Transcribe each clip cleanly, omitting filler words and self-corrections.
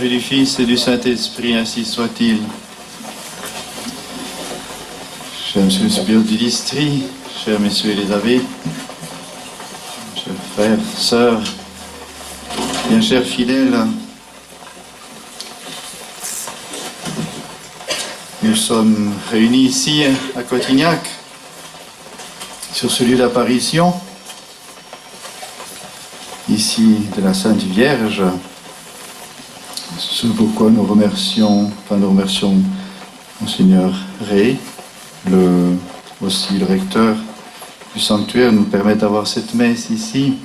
Père et du Fils et du Saint-Esprit, ainsi soit-il. Cher Monsieur le supérieur du district, chers messieurs les abbés, chers frères, sœurs, bien chers fidèles, nous sommes réunis ici à Cotignac, sur ce lieu d'apparition, ici de la Sainte Vierge, ce pourquoi nous remercions Monseigneur Rey, aussi le recteur du sanctuaire, nous permet d'avoir cette messe ici.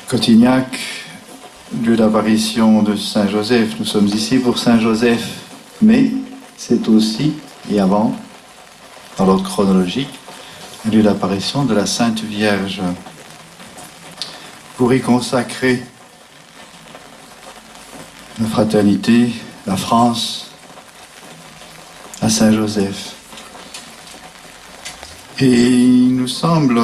Cotignac, lieu d'apparition de Saint-Joseph. Nous sommes ici pour Saint-Joseph, mais c'est aussi, et avant, dans l'ordre chronologique, un lieu d'apparition de la Sainte Vierge. Pour y consacrer la fraternité, la France, à Saint-Joseph. Et il nous semble,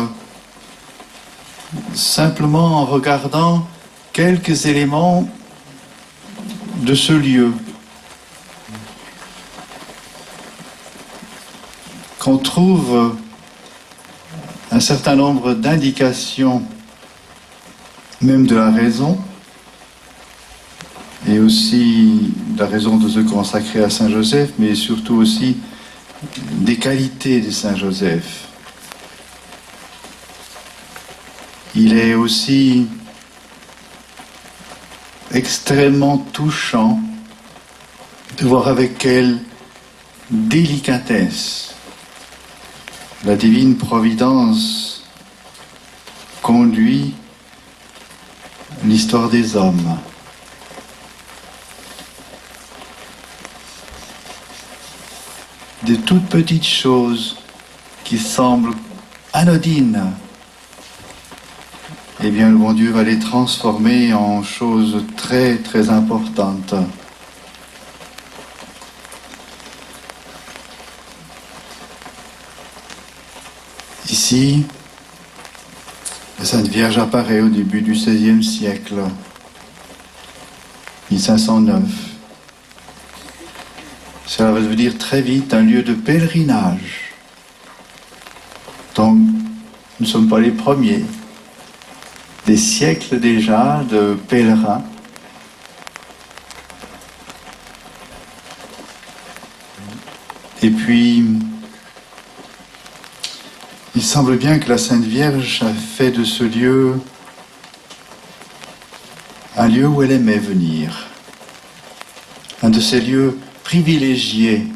simplement en regardant quelques éléments de ce lieu, qu'on trouve un certain nombre d'indications, même de la raison, et aussi la raison de se consacrer à Saint-Joseph, mais surtout aussi des qualités de Saint-Joseph. Il est aussi extrêmement touchant de voir avec quelle délicatesse la divine providence conduit l'histoire des hommes. De toutes petites choses qui semblent anodines, eh bien le bon Dieu va les transformer en choses très très importantes. Ici, la Sainte Vierge apparaît au début du XVIe siècle, 1509. Cela veut dire très vite un lieu de pèlerinage. Donc, nous ne sommes pas les premiers. Des siècles déjà de pèlerins. Et puis, il semble bien que la Sainte Vierge a fait de ce lieu un lieu où elle aimait venir. Un de ces lieux privilégié.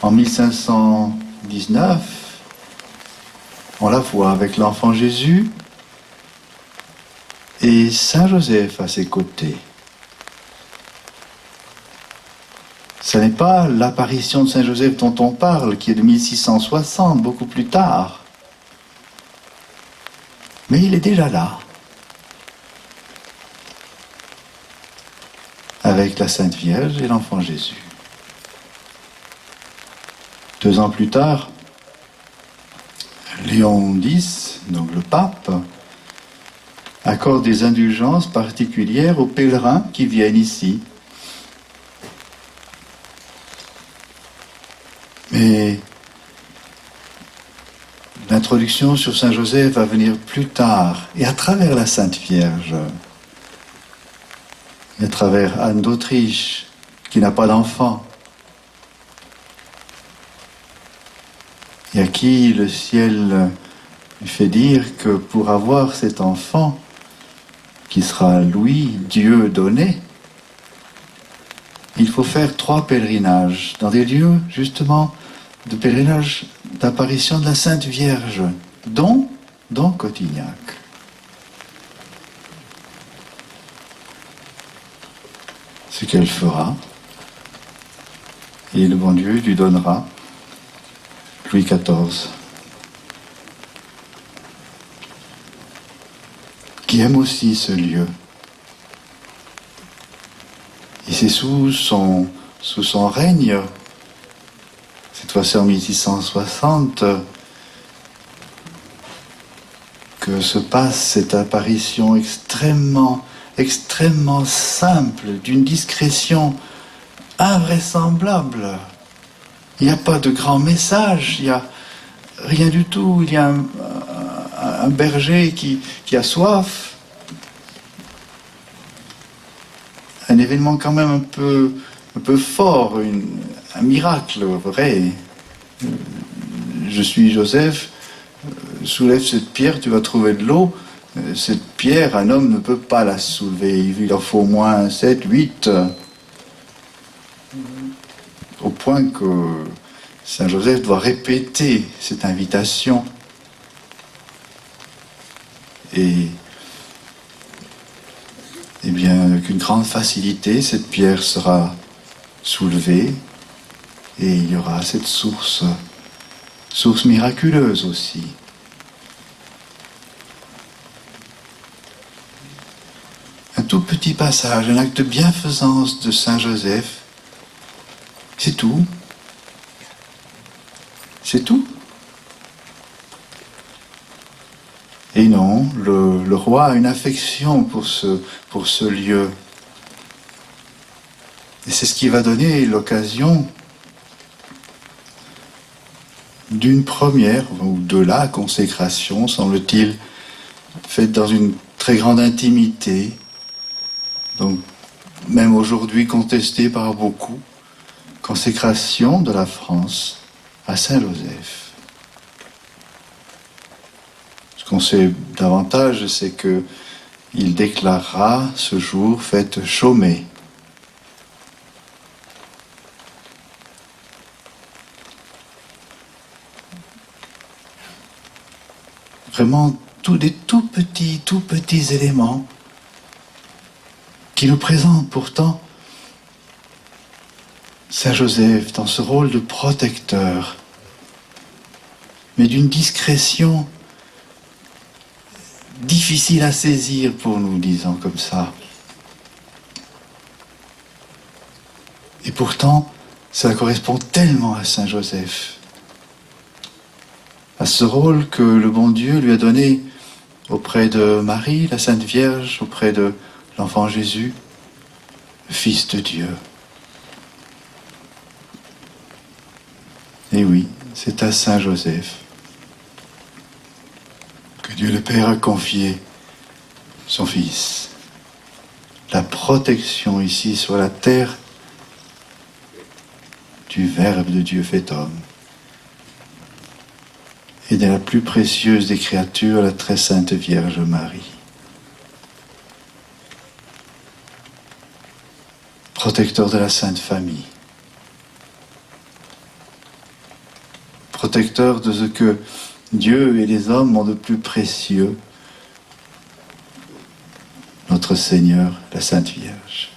En 1519, on la voit avec l'enfant Jésus et Saint Joseph à ses côtés. Ce n'est pas l'apparition de Saint Joseph dont on parle, qui est de 1660, beaucoup plus tard. Mais il est déjà là. Avec la Sainte Vierge et l'enfant Jésus. 2 ans plus tard, Léon X, donc le pape, accorde des indulgences particulières aux pèlerins qui viennent ici. Mais l'introduction sur Saint Joseph va venir plus tard, et à travers la Sainte Vierge. Et à travers Anne d'Autriche, qui n'a pas d'enfant, et à qui le ciel lui fait dire que pour avoir cet enfant, qui sera Louis, Dieu donné, il faut faire 3 pèlerinages, dans des lieux, justement, de pèlerinage d'apparition de la Sainte Vierge, dont Cotignac. Ce qu'elle fera, et le bon Dieu lui donnera Louis XIV, qui aime aussi ce lieu. Et c'est sous son règne, cette fois-ci en 1660, que se passe cette apparition extrêmement simple, d'une discrétion invraisemblable. Il n'y a pas de grand message, il n'y a rien du tout. Il y a un berger qui a soif. Un événement quand même un peu fort, un miracle vrai. Je suis Joseph, soulève cette pierre, tu vas trouver de l'eau. Cette pierre, un homme ne peut pas la soulever, il en faut au moins 7, 8. Au point que Saint Joseph doit répéter cette invitation. Et bien, avec une grande facilité, cette pierre sera soulevée et il y aura cette source miraculeuse aussi. Un tout petit passage, un acte de bienfaisance de Saint Joseph, c'est tout. C'est tout. Et non, le roi a une affection pour ce lieu. Et c'est ce qui va donner l'occasion d'une première, ou de la consécration, semble-t-il, faite dans une très grande intimité, donc même aujourd'hui contestée par beaucoup, consécration de la France à Saint Joseph. Ce qu'on sait davantage, c'est qu'il déclarera ce jour fête chômée. Vraiment des tout petits éléments qui nous présentent pourtant Saint Joseph dans ce rôle de protecteur, mais d'une discrétion difficile à saisir pour nous, disons comme ça. Et pourtant, cela correspond tellement à Saint Joseph, à ce rôle que le bon Dieu lui a donné auprès de Marie, la Sainte Vierge, auprès de l'enfant Jésus, le Fils de Dieu. Et oui, c'est à Saint Joseph que Dieu le Père a confié son Fils. La protection ici sur la terre du Verbe de Dieu fait homme. Et de la plus précieuse des créatures, la très sainte Vierge Marie. Protecteur de la Sainte Famille. Protecteur de ce que Dieu et les hommes ont de plus précieux, notre Seigneur, la Sainte Vierge.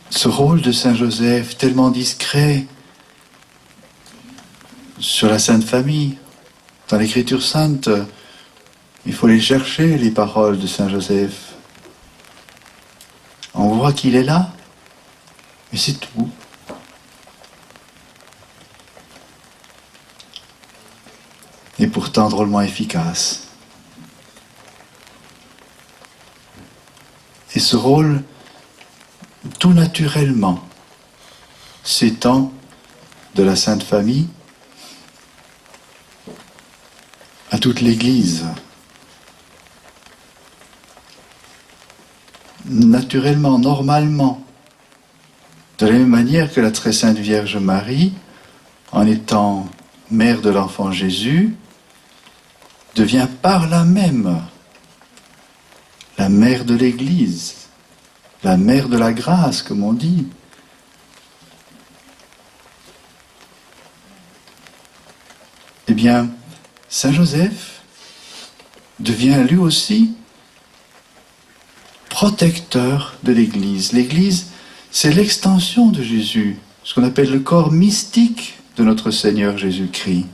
Ce rôle de Saint Joseph, tellement discret sur la Sainte Famille, dans l'Écriture sainte, il faut les chercher, les paroles de Saint Joseph. On voit qu'il est là, mais c'est tout. Et pourtant drôlement efficace. Et ce rôle, tout naturellement, s'étend de la Sainte Famille à toute l'Église. Naturellement, normalement, de la même manière que la très sainte Vierge Marie, en étant mère de l'enfant Jésus, devient par là même la mère de l'Église, la mère de la grâce, comme on dit. Eh bien, Saint Joseph devient lui aussi protecteur de l'Église. L'Église, c'est l'extension de Jésus, ce qu'on appelle le corps mystique de notre Seigneur Jésus-Christ.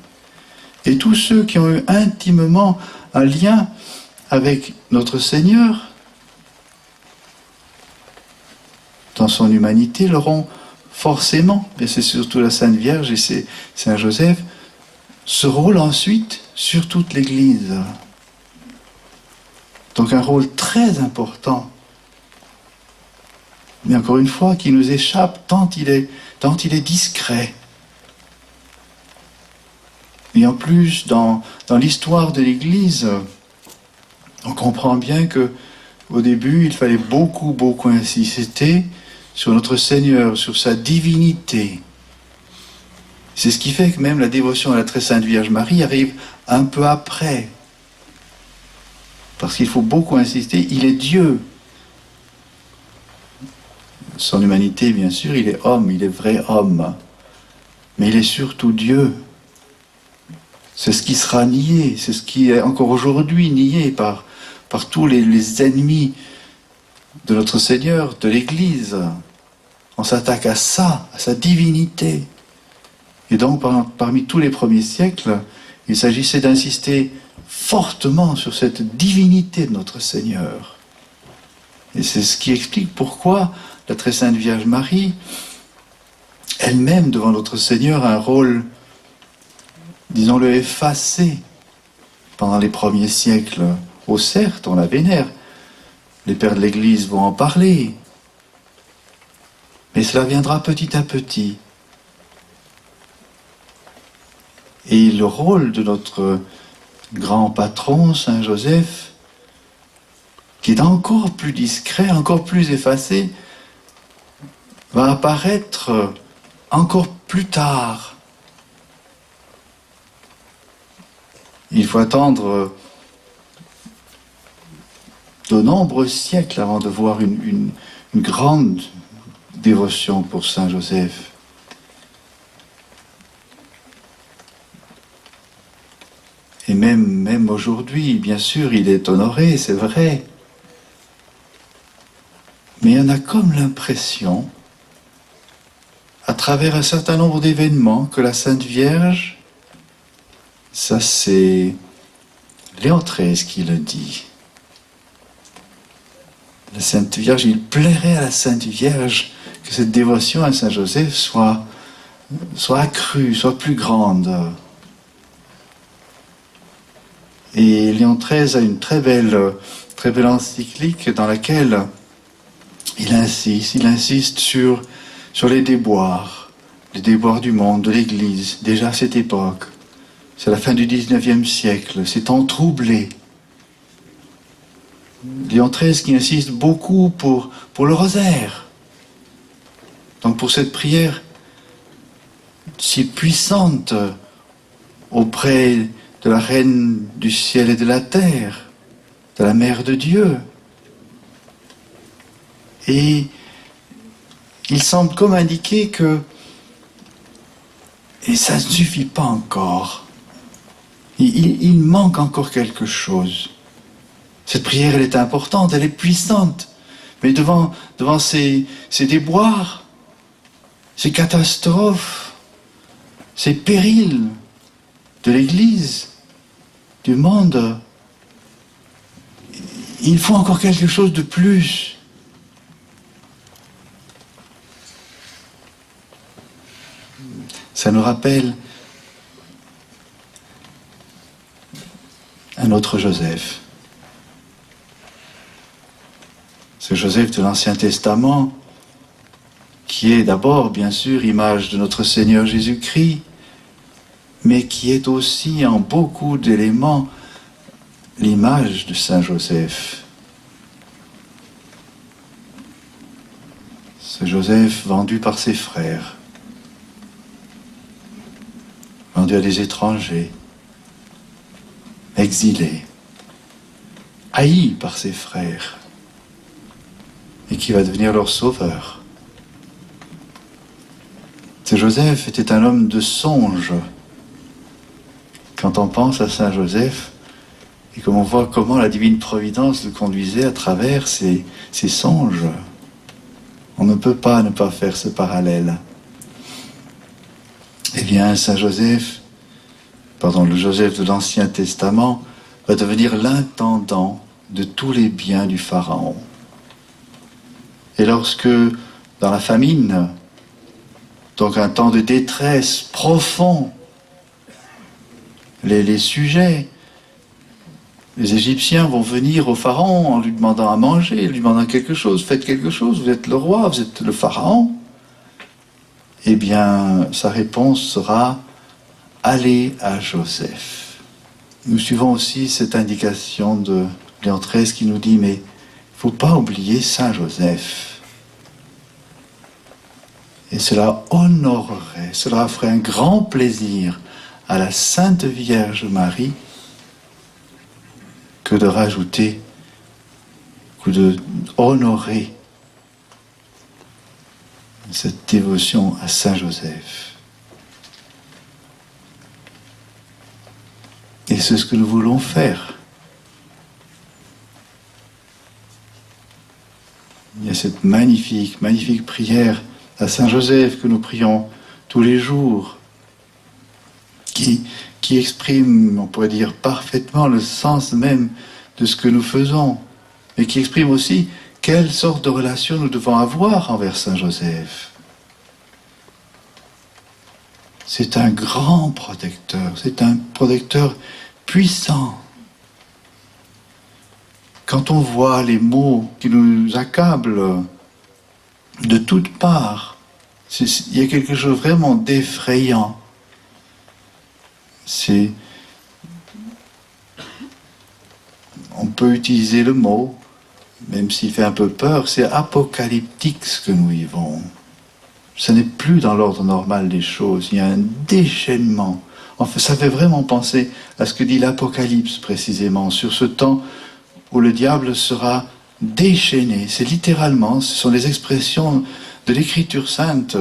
Et tous ceux qui ont eu intimement un lien avec notre Seigneur, dans son humanité, l'auront forcément, mais c'est surtout la Sainte Vierge et c'est Saint Joseph, ce rôle ensuite sur toute l'Église. Donc un rôle très important, mais encore une fois, qui nous échappe tant il est discret. Et en plus, dans l'histoire de l'Église, on comprend bien que au début, il fallait beaucoup insister sur notre Seigneur, sur sa divinité. C'est ce qui fait que même la dévotion à la très sainte Vierge Marie arrive un peu après. Parce qu'il faut beaucoup insister, il est Dieu. Son humanité, bien sûr, il est homme, il est vrai homme. Mais il est surtout Dieu. C'est ce qui sera nié, c'est ce qui est encore aujourd'hui nié par tous les ennemis de notre Seigneur, de l'Église. On s'attaque à ça, à sa divinité. Et donc, parmi tous les premiers siècles, il s'agissait d'insister fortement sur cette divinité de notre Seigneur. Et c'est ce qui explique pourquoi la très sainte Vierge Marie, elle-même, devant notre Seigneur, a un rôle, disons-le, effacé pendant les premiers siècles. Oh certes, on la vénère. Les pères de l'Église vont en parler. Mais cela viendra petit à petit. Et le rôle de notre grand patron, Saint Joseph, qui est encore plus discret, encore plus effacé, va apparaître encore plus tard. Il faut attendre de nombreux siècles avant de voir une grande dévotion pour Saint Joseph. Et même aujourd'hui, bien sûr, il est honoré, c'est vrai. Mais on a comme l'impression, à travers un certain nombre d'événements, que la Sainte Vierge, ça c'est Léon XIII qui le dit. La Sainte Vierge, il plairait à la Sainte Vierge que cette dévotion à Saint Joseph soit accrue, soit plus grande. Et Léon XIII a une très belle encyclique dans laquelle il insiste sur les déboires du monde, de l'Église, déjà à cette époque. C'est la fin du XIXe siècle, c'est temps troublé. Léon XIII qui insiste beaucoup pour le rosaire. Donc pour cette prière si puissante auprès de la Reine du ciel et de la terre, de la Mère de Dieu. Et il semble comme indiquer que, et ça ne suffit pas encore, il manque encore quelque chose. Cette prière, elle est importante, elle est puissante, mais devant ces déboires, ces catastrophes, ces périls de l'Église, du monde, il faut encore quelque chose de plus. Ça nous rappelle un autre Joseph. Ce Joseph de l'Ancien Testament, qui est d'abord, bien sûr, image de notre Seigneur Jésus-Christ, mais qui est aussi en beaucoup d'éléments l'image de Saint Joseph. Ce Joseph vendu par ses frères, vendu à des étrangers, exilé, haï par ses frères, et qui va devenir leur sauveur. Ce Joseph était un homme de songe. Quand on pense à Saint Joseph, et qu'on voit comment la divine providence le conduisait à travers ses songes, on ne peut pas ne pas faire ce parallèle. Eh bien, Saint Joseph, le Joseph de l'Ancien Testament, va devenir l'intendant de tous les biens du Pharaon. Et lorsque dans la famine, donc un temps de détresse profond. Les sujets, les Égyptiens vont venir au Pharaon en lui demandant à manger, lui demandant quelque chose. Faites quelque chose, vous êtes le roi, vous êtes le Pharaon. Eh bien, sa réponse sera « Allez à Joseph ». Nous suivons aussi cette indication de Léon XIII qui nous dit « Mais il ne faut pas oublier Saint Joseph ». Et cela honorerait, cela ferait un grand plaisir à la Sainte Vierge Marie que de rajouter ou de honorer cette dévotion à Saint Joseph. Et c'est ce que nous voulons faire. Il y a cette magnifique prière à Saint Joseph que nous prions tous les jours, qui exprime, on pourrait dire, parfaitement le sens même de ce que nous faisons, mais qui exprime aussi quelle sorte de relation nous devons avoir envers Saint Joseph. C'est un grand protecteur, c'est un protecteur puissant. Quand on voit les maux qui nous accablent de toutes parts, il y a quelque chose vraiment d'effrayant. On peut utiliser le mot, même s'il fait un peu peur, c'est apocalyptique ce que nous vivons. Ce n'est plus dans l'ordre normal des choses, il y a un déchaînement. Enfin, ça fait vraiment penser à ce que dit l'Apocalypse précisément, sur ce temps où le diable sera déchaîné. C'est littéralement, ce sont les expressions de l'Écriture sainte.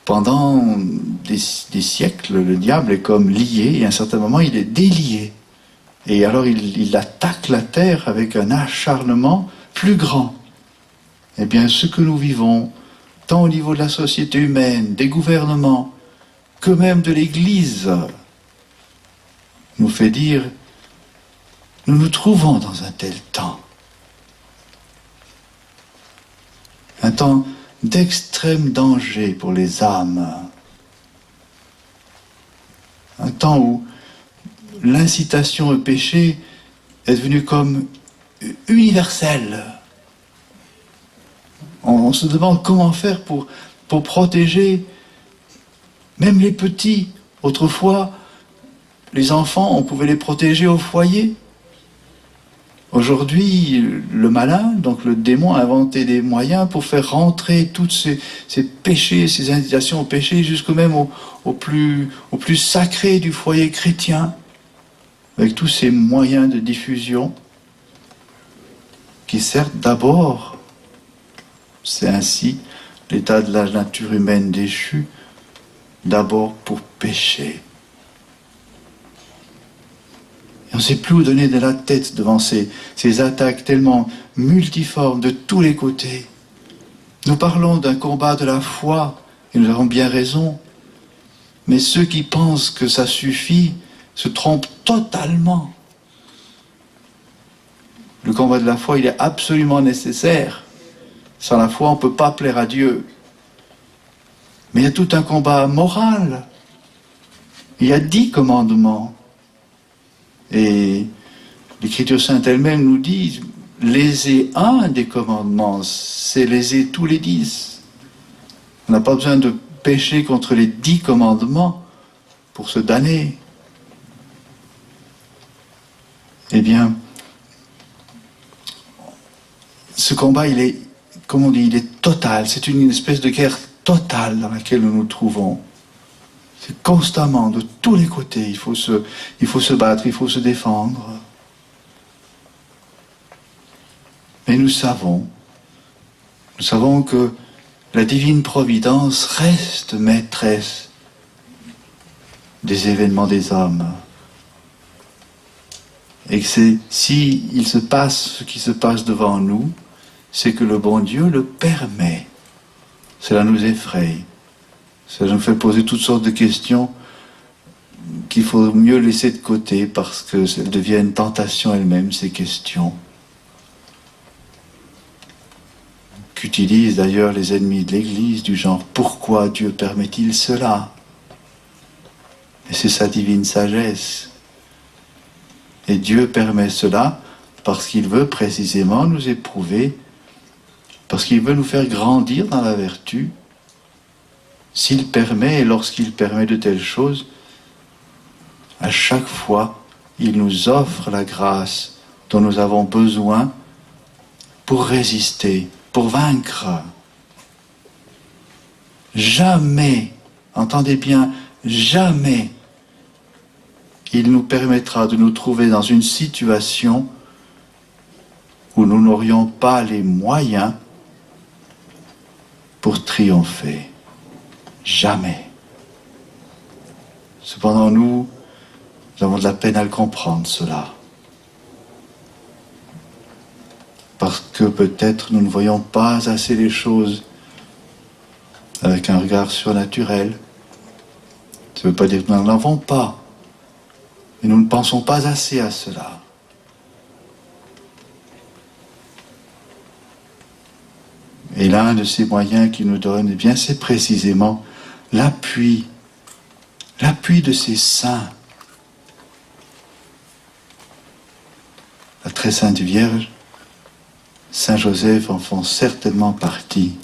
Pendant des siècles, le diable est comme lié, et à un certain moment, il est délié. Et alors, il attaque la terre avec un acharnement plus grand. Eh bien, ce que nous vivons, tant au niveau de la société humaine, des gouvernements, que même de l'Église, nous fait dire, nous nous trouvons dans un tel temps. Un temps d'extrême danger pour les âmes. Un temps où l'incitation au péché est devenue comme universelle. On se demande comment faire pour protéger même les petits. Autrefois, les enfants, on pouvait les protéger au foyer. Aujourd'hui, le malin, donc le démon, a inventé des moyens pour faire rentrer tous ces péchés, ces incitations au péché, jusqu'au même au plus sacré du foyer chrétien, avec tous ces moyens de diffusion qui certes d'abord, c'est ainsi l'état de la nature humaine déchue, d'abord pour pécher. Et on ne sait plus où donner de la tête devant ces attaques tellement multiformes de tous les côtés. Nous parlons d'un combat de la foi, et nous avons bien raison, mais ceux qui pensent que ça suffit se trompent totalement. Le combat de la foi, il est absolument nécessaire. Sans la foi, on ne peut pas plaire à Dieu. Mais il y a tout un combat moral. Il y a 10 commandements. Et l'Écriture sainte elle-même nous dit, léser un des commandements, c'est léser tous les 10. On n'a pas besoin de pécher contre les 10 commandements pour se damner. Eh bien, ce combat, il est, comme on dit, il est total. C'est une espèce de guerre totale dans laquelle nous nous trouvons. C'est constamment, de tous les côtés, il faut se battre, il faut se défendre. Mais nous savons que la divine providence reste maîtresse des événements des hommes. Et que si il se passe ce qui se passe devant nous, c'est que le bon Dieu le permet. Cela nous effraie. Ça nous fait poser toutes sortes de questions qu'il faut mieux laisser de côté parce qu'elles deviennent tentation elles-mêmes, ces questions. qu'utilisent d'ailleurs les ennemis de l'Église, du genre « Pourquoi Dieu permet-il cela ?» Et c'est sa divine sagesse. Et Dieu permet cela parce qu'il veut précisément nous éprouver, parce qu'il veut nous faire grandir dans la vertu. S'il permet, et lorsqu'il permet de telles choses, à chaque fois, il nous offre la grâce dont nous avons besoin pour résister, pour vaincre. Jamais, entendez bien, jamais, il nous permettra de nous trouver dans une situation où nous n'aurions pas les moyens pour triompher. Jamais. Cependant, nous avons de la peine à le comprendre, cela. Parce que peut-être nous ne voyons pas assez les choses avec un regard surnaturel. Ça ne veut pas dire que nous n'en avons pas, mais nous ne pensons pas assez à cela. Et l'un de ces moyens qu'il nous donne, eh bien, c'est précisément l'appui de ces saints. La très sainte Vierge, Saint Joseph en font certainement partie.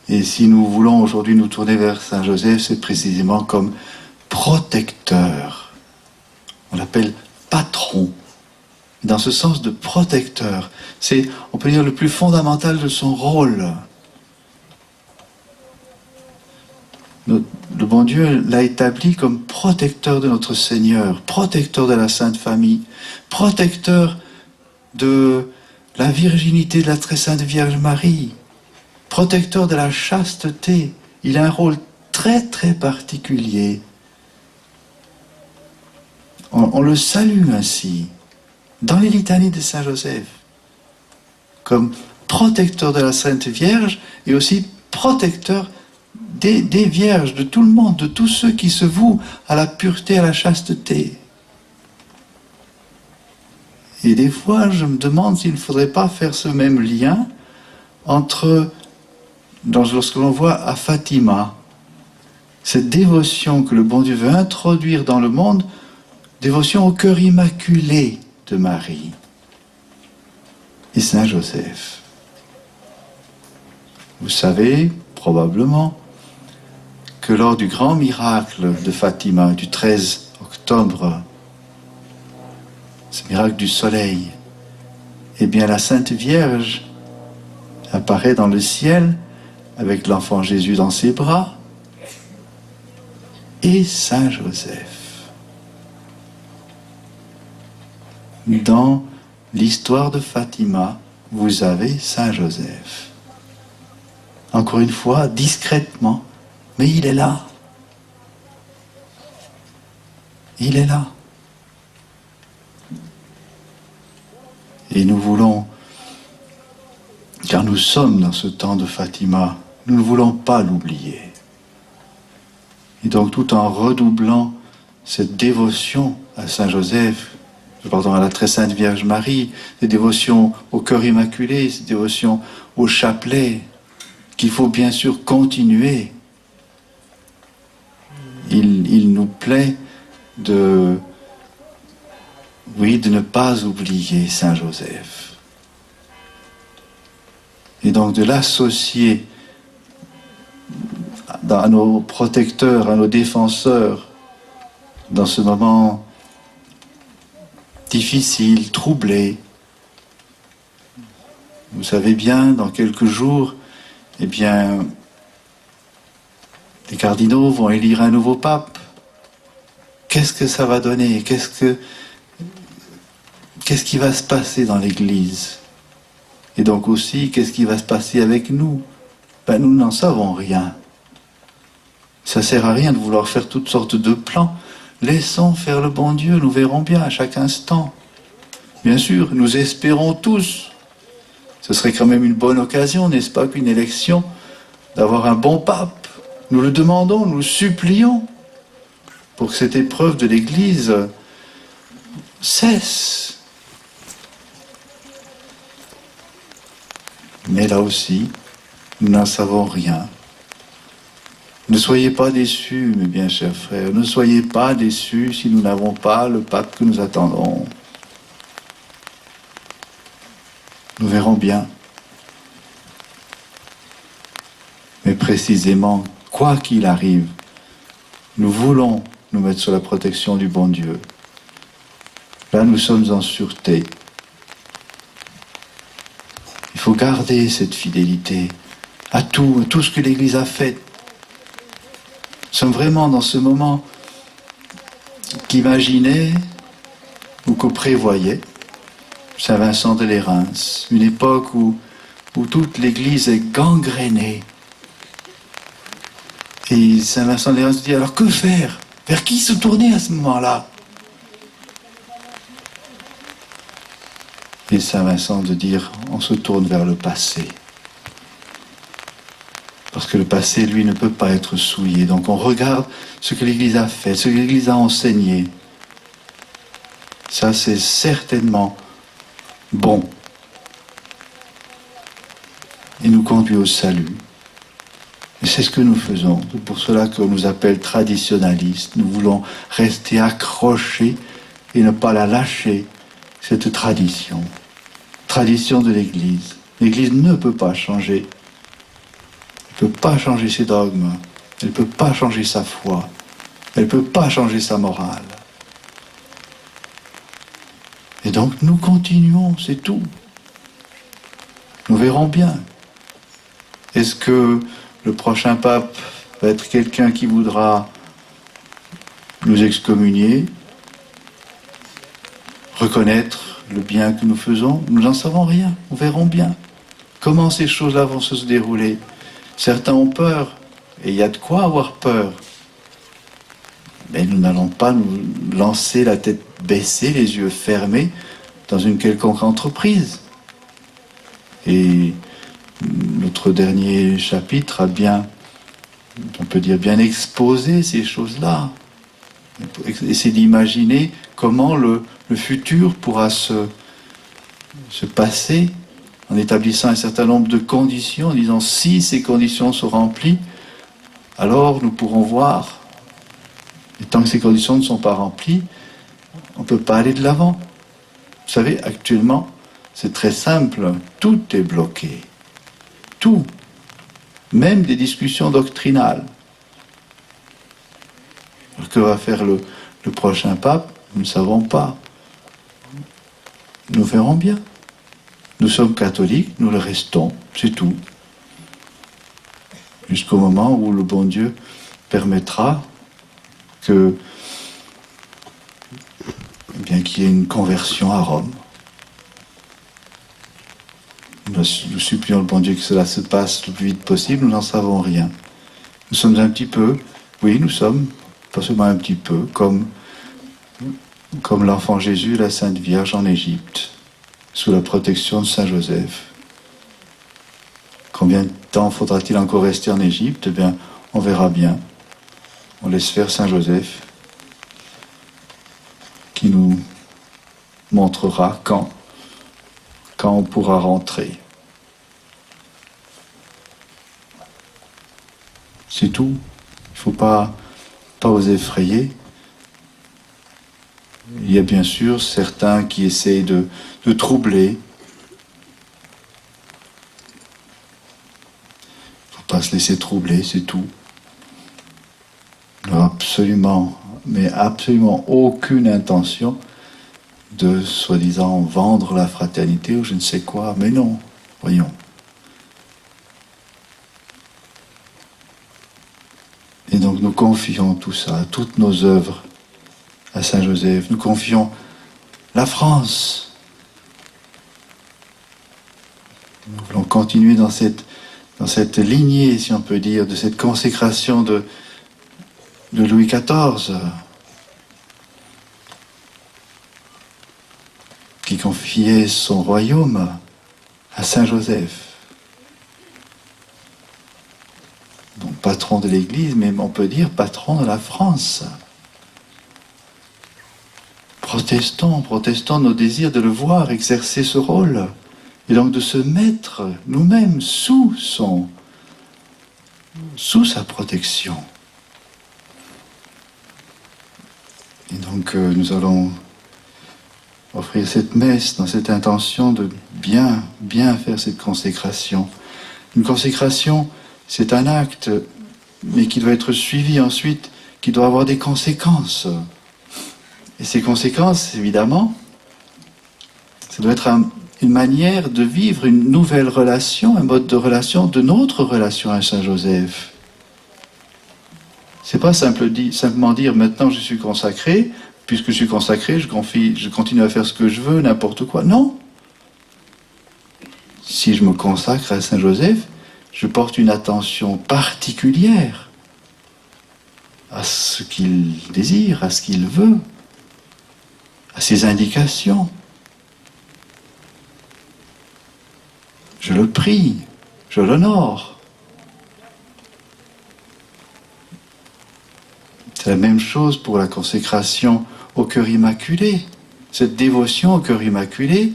Et si nous voulons aujourd'hui nous tourner vers Saint Joseph, c'est précisément comme protecteur. On l'appelle patron. Dans ce sens de protecteur, c'est, on peut dire, le plus fondamental de son rôle. Le bon Dieu l'a établi comme protecteur de notre Seigneur, protecteur de la Sainte Famille, protecteur de la virginité de la très sainte Vierge Marie, protecteur de la chasteté. Il a un rôle très très particulier. On le salue ainsi, dans les litanies de Saint Joseph, comme protecteur de la Sainte Vierge et aussi protecteur des vierges, de tout le monde, de tous ceux qui se vouent à la pureté, à la chasteté. Et des fois, je me demande s'il ne faudrait pas faire ce même lien entre, lorsque l'on voit à Fatima, cette dévotion que le bon Dieu veut introduire dans le monde, dévotion au cœur immaculé de Marie et Saint Joseph. Vous savez, probablement, que lors du grand miracle de Fatima, du 13 octobre, ce miracle du soleil, eh bien la Sainte Vierge apparaît dans le ciel avec l'enfant Jésus dans ses bras et Saint Joseph. Dans l'histoire de Fatima, vous avez Saint Joseph. Encore une fois, discrètement, mais il est là. Il est là. Et nous voulons, car nous sommes dans ce temps de Fatima, nous ne voulons pas l'oublier. Et donc tout en redoublant cette dévotion à Saint Joseph, pardon, à la très sainte Vierge Marie, cette dévotion au cœur immaculé, cette dévotion au chapelet, qu'il faut bien sûr continuer. Il nous plaît de ne pas oublier Saint Joseph. Et donc de l'associer à nos protecteurs, à nos défenseurs, dans ce moment difficile, troublé. Vous savez bien, dans quelques jours, eh bien, les cardinaux vont élire un nouveau pape. Qu'est-ce que ça va donner ? Qu'est-ce qui va se passer dans l'Église ? Et donc aussi, qu'est-ce qui va se passer avec nous ? Nous n'en savons rien. Ça ne sert à rien de vouloir faire toutes sortes de plans. Laissons faire le bon Dieu, nous verrons bien à chaque instant. Bien sûr, nous espérons tous. Ce serait quand même une bonne occasion, n'est-ce pas, qu'une élection, d'avoir un bon pape. Nous le demandons, nous le supplions, pour que cette épreuve de l'Église cesse. Mais là aussi, nous n'en savons rien. Ne soyez pas déçus, mes bien chers frères, ne soyez pas déçus si nous n'avons pas le pape que nous attendons. Nous verrons bien. Mais précisément, quoi qu'il arrive, nous voulons nous mettre sous la protection du bon Dieu. Là, nous sommes en sûreté. Il faut garder cette fidélité à tout ce que l'Église a fait. Nous sommes vraiment dans ce moment qu'imaginait ou que prévoyait Saint Vincent de Lérins, une époque où toute l'Église est gangrénée. Et Saint Vincent de Lérins se dit, alors que faire? Vers qui se tourner à ce moment-là? Et Saint Vincent de dire, on se tourne vers le passé. Parce que le passé, lui, ne peut pas être souillé. Donc on regarde ce que l'Église a fait, ce que l'Église a enseigné. Ça, c'est certainement bon. Et nous conduit au salut. Et c'est ce que nous faisons. C'est pour cela qu'on nous appelle traditionnalistes. Nous voulons rester accrochés et ne pas la lâcher, cette tradition. Tradition de l'Église. L'Église ne peut pas changer. Elle ne peut pas changer ses dogmes. Elle ne peut pas changer sa foi. Elle ne peut pas changer sa morale. Et donc nous continuons, c'est tout. Nous verrons bien. Est-ce que le prochain pape va être quelqu'un qui voudra nous excommunier, reconnaître le bien que nous faisons? Nous n'en savons rien, nous verrons bien. Comment ces choses-là vont se dérouler? Certains ont peur, et il y a de quoi avoir peur. Mais nous n'allons pas nous lancer la tête baissée, les yeux fermés, dans une quelconque entreprise. Et notre dernier chapitre a bien, on peut dire, bien exposé ces choses-là. Essayer d'imaginer comment le futur pourra se passer en établissant un certain nombre de conditions, en disant si ces conditions sont remplies, alors nous pourrons voir. Et tant que ces conditions ne sont pas remplies, on ne peut pas aller de l'avant. Vous savez, actuellement, c'est très simple, tout est bloqué. Tout. Même des discussions doctrinales. Alors, que va faire le prochain pape? Nous ne savons pas. Nous verrons bien. Nous sommes catholiques, nous le restons, c'est tout. Jusqu'au moment où le bon Dieu permettra qu'il y ait une conversion à Rome. Nous supplions le bon Dieu que cela se passe le plus vite possible, nous n'en savons rien. Nous sommes un petit peu, oui, nous sommes, pas seulement un petit peu, comme l'enfant Jésus et la Sainte Vierge en Égypte, sous la protection de Saint Joseph. Combien de temps faudra-t-il encore rester en Égypte? Eh bien, on verra bien. On laisse faire Saint Joseph, qui nous montrera quand on pourra rentrer. C'est tout. Il ne faut pas vous effrayer. Il y a bien sûr certains qui essayent de troubler. Il ne faut pas se laisser troubler, c'est tout. Il n'y a absolument aucune intention de, soi-disant, vendre la fraternité ou je ne sais quoi. Mais non, voyons. Et donc nous confions tout ça, toutes nos œuvres à Saint Joseph. Nous confions la France. Nous voulons continuer dans cette lignée, si on peut dire, de cette consécration de Louis XIV, qui confiait son royaume à Saint Joseph. Donc patron de l'Église, mais on peut dire patron de la France. Protestons nos désirs de le voir exercer ce rôle. Et donc de se mettre nous-mêmes sous sa protection. Et donc nous allons offrir cette messe dans cette intention de bien faire cette consécration. Une consécration, c'est un acte, mais qui doit être suivi ensuite, qui doit avoir des conséquences. Et ces conséquences, évidemment, ça doit être une manière de vivre une nouvelle relation, un mode de relation de notre relation à Saint Joseph. C'est pas simplement dire maintenant je suis consacré, puisque je suis consacré, je continue à faire ce que je veux, n'importe quoi. Non. Si je me consacre à Saint Joseph, je porte une attention particulière à ce qu'il désire, à ce qu'il veut, à ses indications. Je le prie, je l'honore. C'est la même chose pour la consécration au cœur immaculé. Cette dévotion au cœur immaculé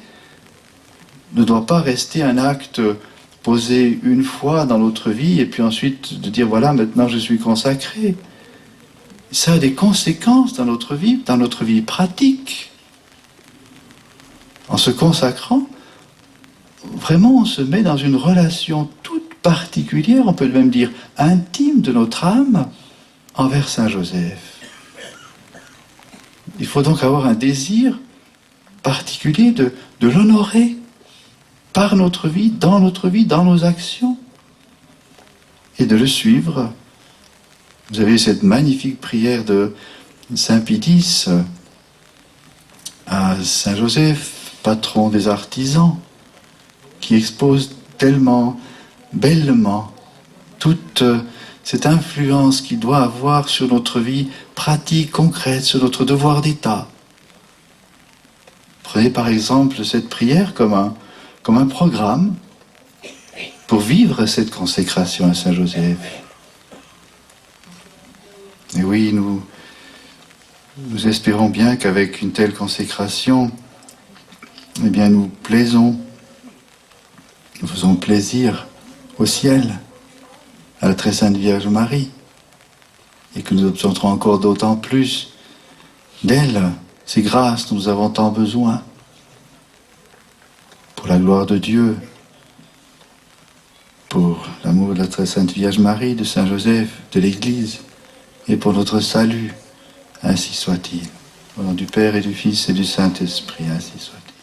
ne doit pas rester un acte posé une fois dans notre vie et puis ensuite de dire voilà, maintenant je suis consacré. Ça a des conséquences dans notre vie pratique. En se consacrant, vraiment on se met dans une relation toute particulière, on peut même dire intime de notre âme envers Saint Joseph. Il faut donc avoir un désir particulier de l'honorer par notre vie, dans nos actions, et de le suivre. Vous avez cette magnifique prière de Saint Pie à Saint Joseph, patron des artisans, qui expose tellement bellement toute cette influence qu'il doit avoir sur notre vie pratique, concrète, sur notre devoir d'État. Prenez par exemple cette prière comme un programme pour vivre cette consécration à Saint Joseph. Et oui, nous espérons bien qu'avec une telle consécration, eh bien nous plaisons, nous faisons plaisir au ciel, à la très sainte Vierge Marie, et que nous obtiendrons encore d'autant plus d'elle, ces grâces dont nous avons tant besoin, pour la gloire de Dieu, pour l'amour de la très sainte Vierge Marie, de Saint Joseph, de l'Église, et pour notre salut. Ainsi soit-il. Au nom du Père et du Fils et du Saint-Esprit, ainsi soit-il.